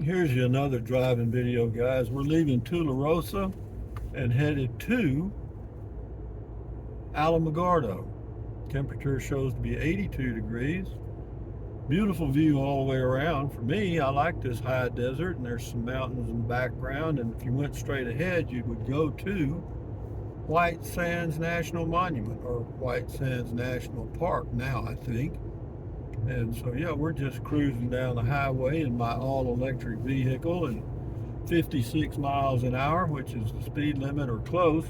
Here's you another driving video, guys. We're leaving Tularosa and headed to Alamogordo. Temperature shows to be 82 degrees. Beautiful view all the way around. For me, I like this high desert, and there's some mountains in the background. And if you went straight ahead, you would go to White Sands National Monument, or White Sands National Park now, I think. And so, yeah, we're just cruising down the highway in my all-electric vehicle and 56 miles an hour, which is the speed limit or close.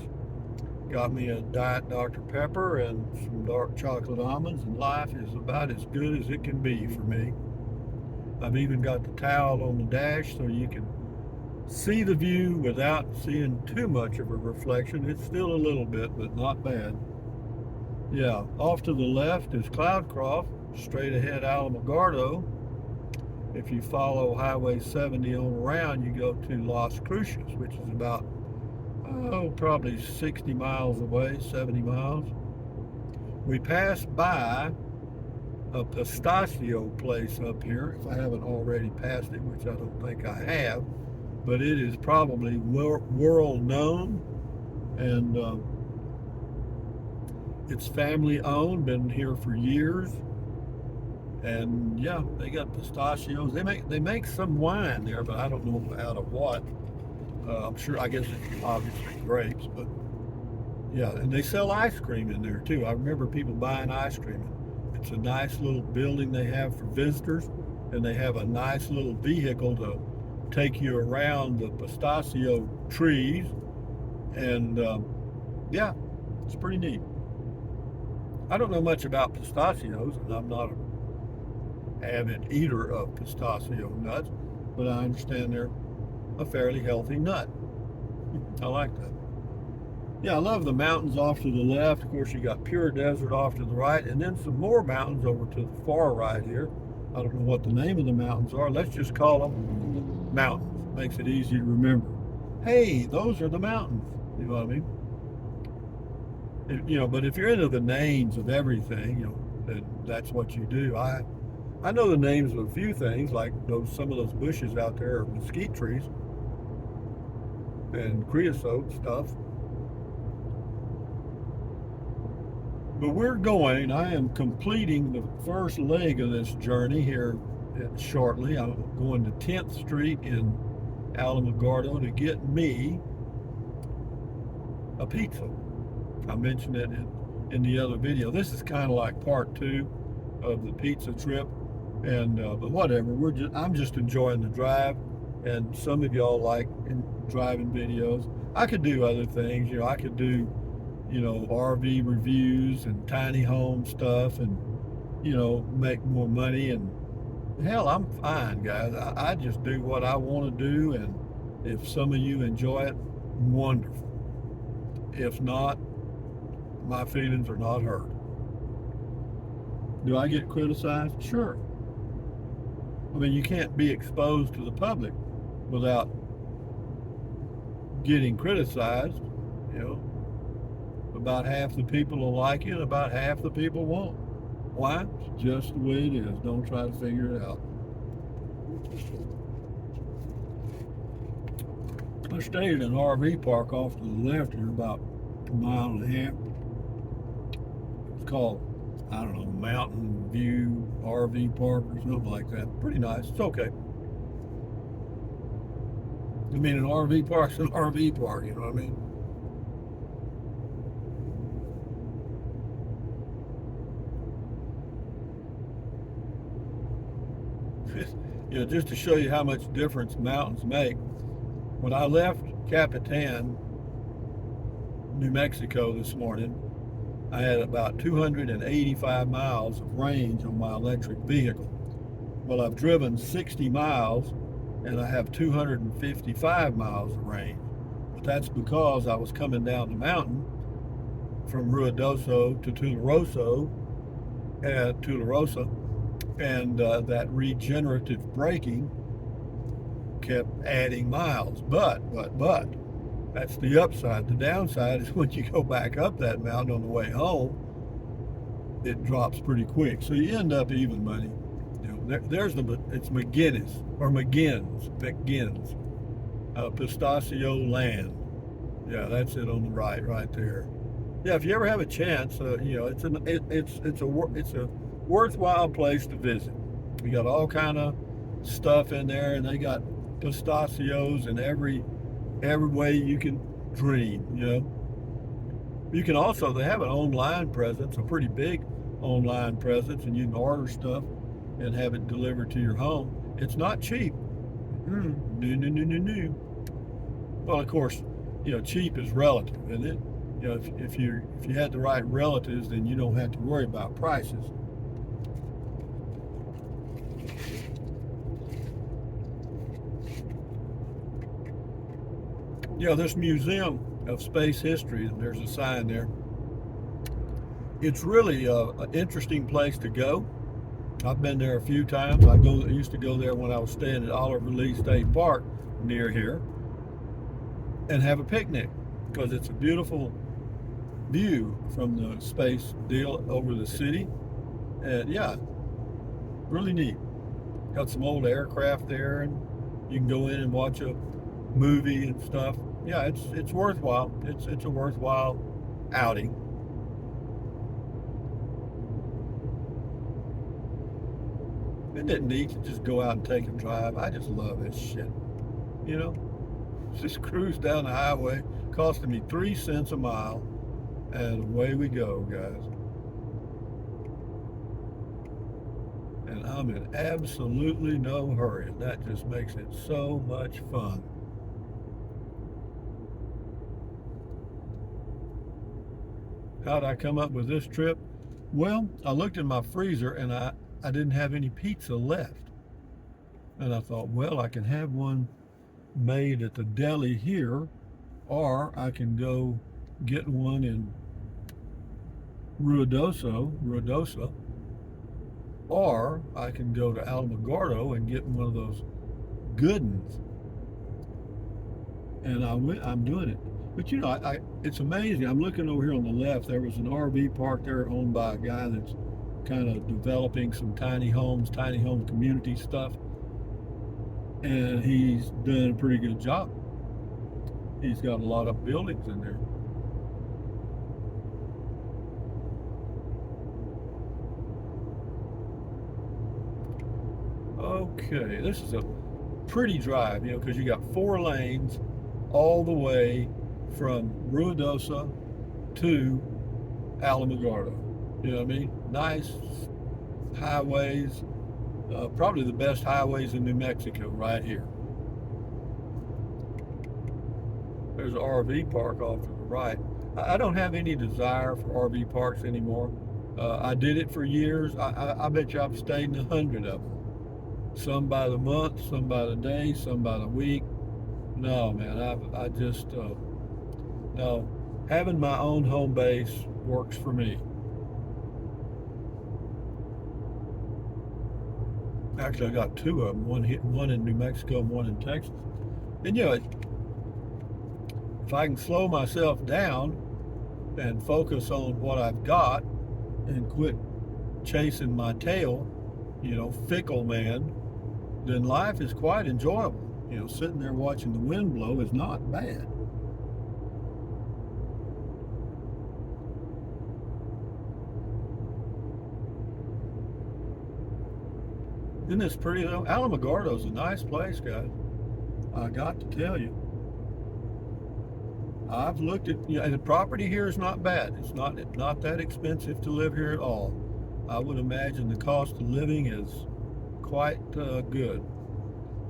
Got me a Diet Dr. Pepper and some dark chocolate almonds, and life is about as good as it can be for me. I've even got the towel on the dash so you can see the view without seeing too much of a reflection. It's still a little bit, but not bad. Yeah, off to the left is Cloudcroft, straight ahead Alamogordo. If you follow Highway 70 on around, you go to Las Cruces, which is about, probably 60 miles away, 70 miles. We passed by a pistachio place up here, if I haven't already passed it, which I don't think I have, but it is probably world known, and it's family owned, been here for years. And yeah, they got pistachios. They make some wine there, but I don't know out of what. I'm sure. I guess it's obviously grapes, but yeah. And they sell ice cream in there too. I remember people buying ice cream. It's a nice little building they have for visitors, and they have a nice little vehicle to take you around the pistachio trees. And yeah, it's pretty neat. I don't know much about pistachios, and I'm not an avid eater of pistachio nuts, but I understand they're a fairly healthy nut. I like that. Yeah, I love the mountains off to the left. Of course, you got pure desert off to the right, and then some more mountains over to the far right here. I don't know what the name of the mountains are. Let's just call them mountains. Makes it easy to remember. Hey, those are the mountains. You know what I mean? But if you're into the names of everything, then that's what you do. I know the names of a few things, like some of those bushes out there are mesquite trees and creosote stuff. But I am completing the first leg of this journey here shortly. I'm going to 10th Street in Alamogordo to get me a pizza. I mentioned it in the other video. This is kind of like part two of the pizza trip. And but whatever, I'm just enjoying the drive, and some of y'all like driving videos. I could do other things, I could do, RV reviews and tiny home stuff, and make more money. And hell, I'm fine, guys. I just do what I want to do, and if some of you enjoy it, wonderful. If not, my feelings are not hurt. Do I get criticized? Sure. I mean, you can't be exposed to the public without getting criticized. About half the people will like you, and about half the people won't. Why? It's just the way it is. Don't try to figure it out. I stayed in an RV park off to the left here, about a mile and a half. It's called, I don't know, Mountain View RV Park or something like that. Pretty nice. It's okay. I mean, an RV park's an RV park, you know what I mean? Just to show you how much difference mountains make. When I left Capitan, New Mexico this morning, I had about 285 miles of range on my electric vehicle. Well, I've driven 60 miles and I have 255 miles of range. But that's because I was coming down the mountain from Ruidoso to Tularosa, and that regenerative braking kept adding miles. But that's the upside. The downside is when you go back up that mountain on the way home, it drops pretty quick. So you end up even money, There's it's McGinnis or McGinn's, Pistachio Land. Yeah, that's it on the right there. Yeah, if you ever have a chance, it's a worthwhile place to visit. We got all kind of stuff in there, and they got pistachios in every way you can dream. You can also, they have an online presence, a pretty big online presence, and you can order stuff and have it delivered to your home. It's not cheap. No. Well, of course, cheap is relative, isn't it? If you had the right relatives, then you don't have to worry about prices. This Museum of Space History, and there's a sign there. It's really an interesting place to go. I've been there a few times. I used to go there when I was staying at Oliver Lee State Park near here and have a picnic, because it's a beautiful view from the space deal over the city. And yeah, really neat. Got some old aircraft there, and you can go in and watch a movie and stuff. Yeah, it's worthwhile. It's a worthwhile outing. Isn't it neat to just go out and take a drive? I just love this shit. Just cruise down the highway, costing me 3 cents a mile, and away we go, guys. And I'm in absolutely no hurry, and that just makes it so much fun. How'd I come up with this trip? Well, I looked in my freezer, and I didn't have any pizza left. And I thought, well, I can have one made at the deli here, or I can go get one in Ruidoso, or I can go to Alamogordo and get one of those good ones. And I'm doing it. But it's amazing. I'm looking over here on the left. There was an RV park there owned by a guy that's kind of developing some tiny home community stuff. And he's done a pretty good job. He's got a lot of buildings in there. Okay, this is a pretty drive, because you got 4 lanes all the way from Ruidoso to Alamogordo. You know what I mean? Nice highways, probably the best highways in New Mexico right here. There's an RV park off to the right. I don't have any desire for RV parks anymore. I did it for years. I bet you I've stayed in 100 of them. Some by the month, some by the day, some by the week. No, man, no. Having my own home base works for me. Actually, I got 2 of them. One in New Mexico and one in Texas. And if I can slow myself down and focus on what I've got and quit chasing my tail, fickle man, then life is quite enjoyable. Sitting there watching the wind blow is not bad. Isn't this pretty though? Alamogordo's a nice place, guys. I got to tell you. I've looked at, the property here is not bad. It's not that expensive to live here at all. I would imagine the cost of living is quite good.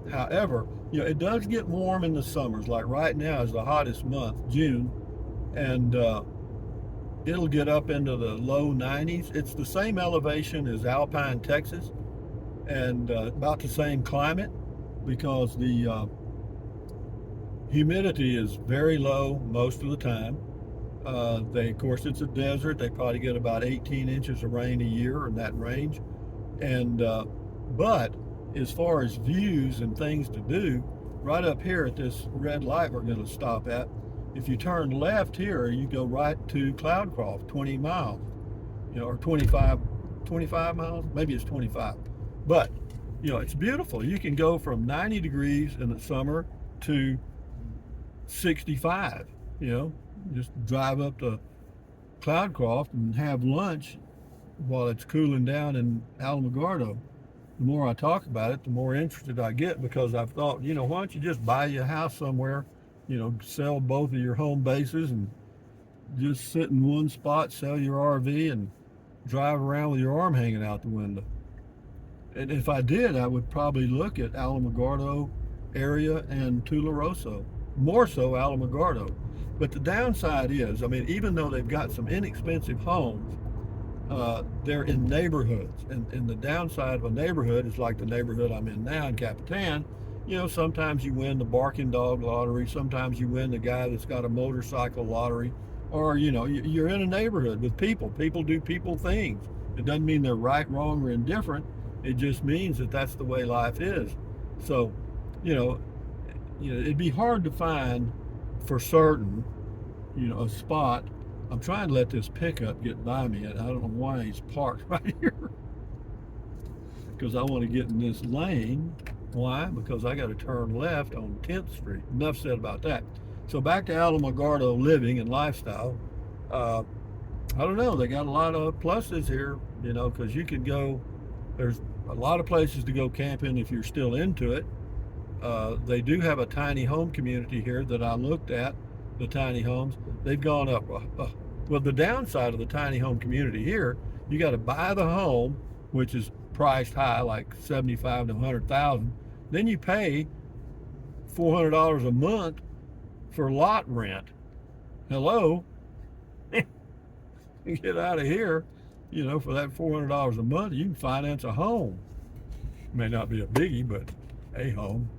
However, it does get warm in the summers. Like right now is the hottest month, June, and it'll get up into the low 90s. It's the same elevation as Alpine, Texas, and about the same climate, because the humidity is very low most of the time. Of course, it's a desert. They probably get about 18 inches of rain a year in that range. And but as far as views and things to do, right up here at this red light we're going to stop at, if you turn left here, you go right to Cloudcroft, 20 miles, or 25 miles, maybe it's 25. But You know, it's beautiful. You can go from 90 degrees in the summer to 65, you know, just drive up to Cloudcroft and have lunch while it's cooling down in Alamogordo. The more I talk about it, the more interested I get, because I've thought, you know, why don't you just buy you a house somewhere, you know, sell both of your home bases and just sit in one spot, sell your RV and drive around with your arm hanging out the window. And if I did, I would probably look at Alamogordo area and Tularosa, more so Alamogordo. But the downside is, I mean, even though they've got some inexpensive homes, they're in neighborhoods. And the downside of a neighborhood is like the neighborhood I'm in now in Capitan. You know, sometimes you win the barking dog lottery, sometimes you win the guy that's got a motorcycle lottery, or, you know, you're in a neighborhood with people. People do people things. It doesn't mean they're right, wrong, or indifferent. It just means that that's the way life is. So, you know, it'd be hard to find for certain, you know, a spot. I'm trying to let this pickup get by me, and I don't know why he's parked right here. Because I want to get in this lane. Why? Because I got to turn left on 10th Street. Enough said about that. So back to Alamogordo living and lifestyle. I don't know. They got a lot of pluses here, you know, because you can go. There's a lot of places to go camping if you're still into it. They do have a tiny home community here that I looked at. The tiny homes, they've gone up. Well, the downside of the tiny home community here, you got to buy the home, which is priced high, like 75 to 100,000. Then you pay $400 a month for lot rent. Hello, get out of here. You know, for that $400 a month, you can finance a home. May not be a biggie, but a home.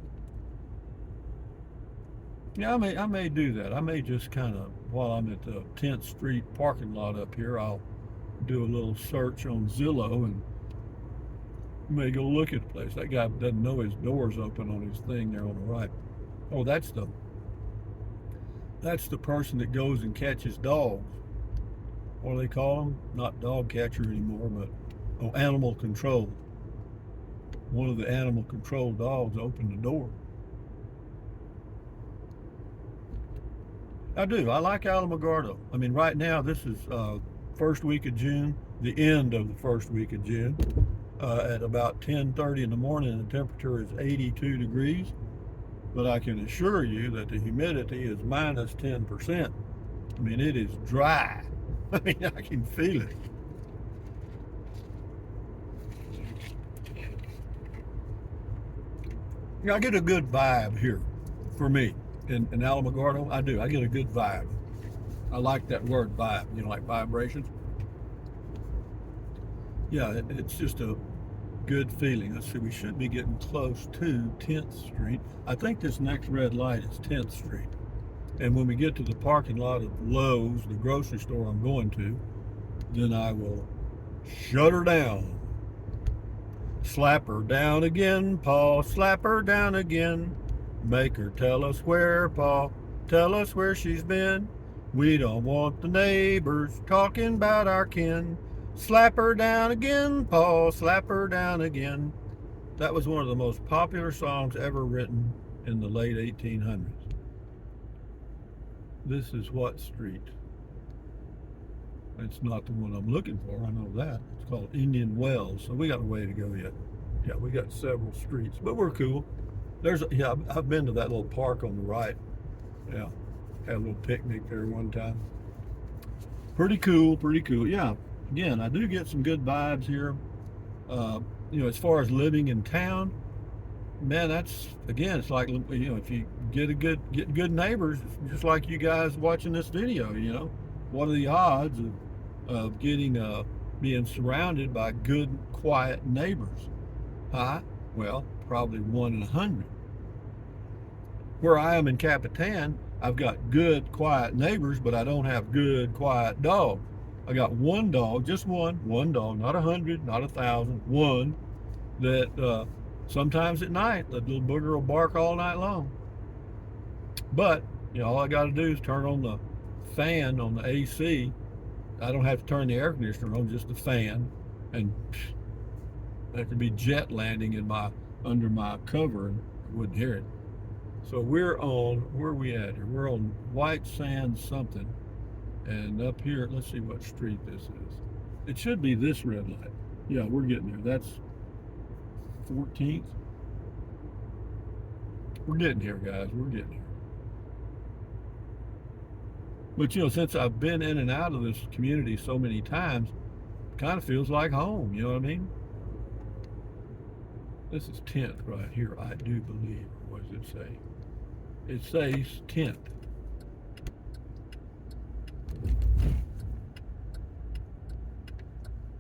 Yeah, I may do that. I may just kind of, while I'm at the 10th Street parking lot up here, I'll do a little search on Zillow and may go look at the place. That guy doesn't know his door's open on his thing there on the right. Oh, that's the person that goes and catches dogs. What do they call them? Not dog catcher anymore, but animal control. One of the animal control dogs opened the door. I do. I like Alamogordo. I mean, right now, this is first week of June, the end of the first week of June, at about 10:30 in the morning, and the temperature is 82 degrees. But I can assure you that the humidity is minus 10%. I mean, it is dry. I mean, I can feel it. You know, I get a good vibe here for me. In Alamogordo, I do. I get a good vibe. I like that word vibe, you know, like vibrations. Yeah, it's just a good feeling. Let's see, we should be getting close to 10th Street. I think this next red light is 10th Street. And when we get to the parking lot of Lowe's, the grocery store I'm going to, then I will shut her down. Slap her down again, Paul, slap her down again. Make her tell us where, Paul, tell us where she's been. We don't want the neighbors talking about our kin. Slap her down again, Paul, slap her down again. That was one of the most popular songs ever written in the late 1800s. This is what street? It's not the one I'm looking for, I know that. It's called Indian Wells, so we got a way to go yet. Yeah, we got several streets, but we're cool. Yeah, I've been to that little park on the right. Yeah, had a little picnic there one time. Pretty cool, pretty cool. Yeah, again, I do get some good vibes here. You know, as far as living in town, man, that's, again, it's like, you know, if you get good neighbors, just like you guys watching this video, you know, what are the odds of getting being surrounded by good, quiet neighbors? Well, probably 1 in 100. Where I am in Capitan, I've got good, quiet neighbors, but I don't have good, quiet dogs. I got one dog, just one dog, not 100, not 1,000, one that sometimes at night, the little booger will bark all night long. But, you know, all I got to do is turn on the fan on the AC. I don't have to turn the air conditioner on, just the fan, and That could be jet landing in my under my cover and I wouldn't hear it. So we're on, where are we at here? We're on White Sands something. And up here, let's see what street this is. It should be this red light. Yeah, we're getting there. That's 14th. We're getting here, guys. We're getting here. But you know, since I've been in and out of this community so many times, it kind of feels like home. You know what I mean? This is 10th right here, I do believe. What does it say? It says 10th.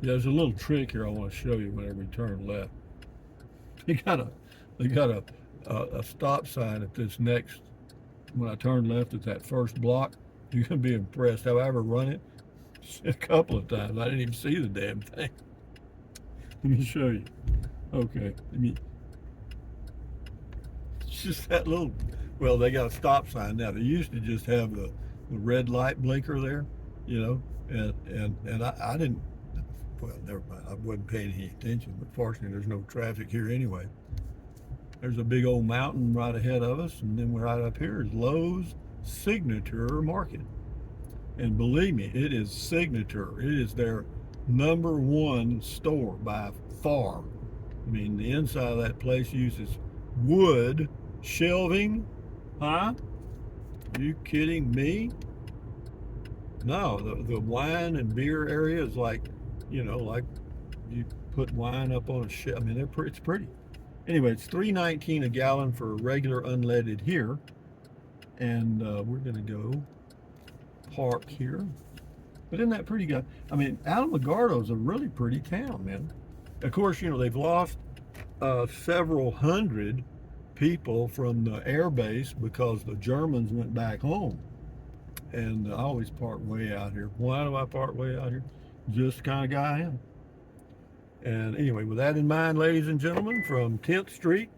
Yeah, there's a little trick here I want to show you whenever we turn left. They got a stop sign at this next, when I turn left at that first block. You're gonna be impressed. Have I ever run it? A couple of times. I didn't even see the damn thing. Let me show you. Okay. It's just that little, well, they got a stop sign now. They used to just have the red light blinker there, you know, and I didn't, well, never mind. I wasn't paying any attention, but fortunately there's no traffic here anyway. There's a big old mountain right ahead of us, and then right up here is Lowe's Signature Market. And believe me, it is Signature. It is their #1 store by far. I mean, the inside of that place uses wood shelving. Huh? Are you kidding me? No, the wine and beer area is like, you know, like you put wine up on a shelf. I mean, it's pretty. Anyway, it's $3.19 a gallon for regular unleaded here. And we're going to go park here. But isn't that pretty, guy? I mean, Alamogordo is a really pretty town, man. Of course, you know, they've lost several hundred people from the air base because the Germans went back home. And I always park way out here. Why do I park way out here? Just the kind of guy I am. And anyway, with that in mind, ladies and gentlemen, from 10th Street,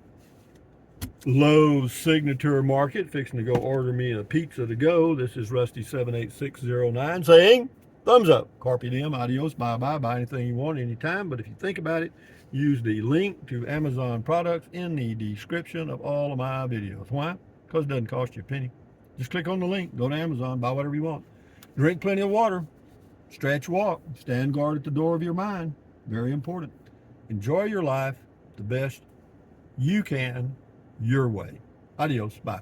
Lowe's Signature Market, fixing to go order me a pizza to go. This is Rusty78609 saying, thumbs up, carpe diem, adios, bye-bye, buy anything you want anytime. But if you think about it, use the link to Amazon products in the description of all of my videos. Why? Because it doesn't cost you a penny. Just click on the link, go to Amazon, buy whatever you want. Drink plenty of water, stretch, walk, stand guard at the door of your mind. Very important. Enjoy your life the best you can, your way. Adios. Bye.